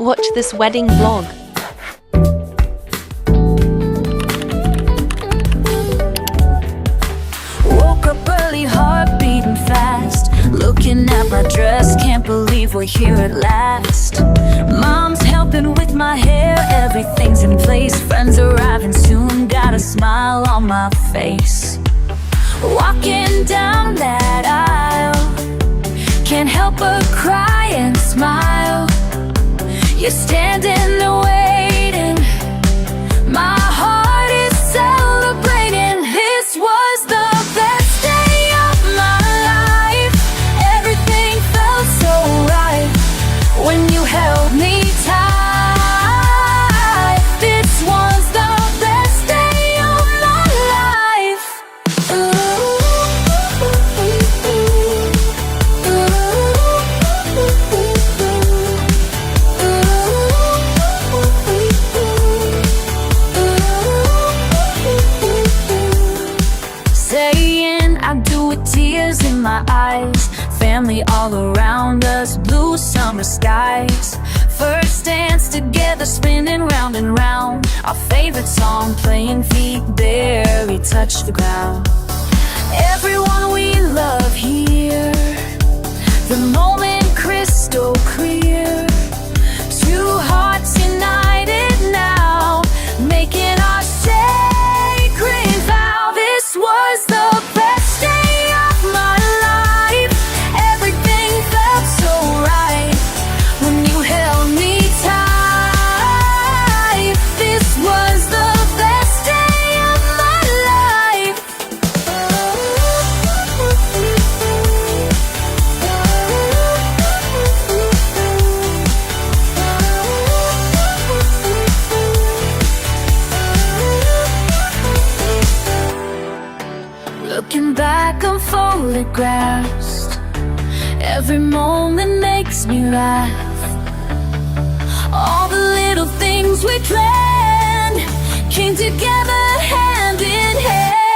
Watch this wedding vlog. Woke up early, heart beating fast. Looking at my dress, can't believe we're here at last. Mom's helping with my hair, everything's in place. Friends arriving soon, got a smile on my face. Walking down that aisle, can't help but cry and smile. You're standing there waiting, my heart is celebrating. This was the best day of my life. Everything felt so right when you held me tight. This was the best day of my life. Saying I do with tears in my eyes. Family all around us, blue summer skies. First dance together, spinning round and round. Our favorite song playing, feet barely touch the ground. Everyone we love here, the moment crystal clear. Two hearts united now, making our sacred vow. This was the best day of my life. Everything felt so right when you held me tight. This was the best day of my life. Looking back on photographs, every moment makes me laugh. All the little things we planned came together hand in hand.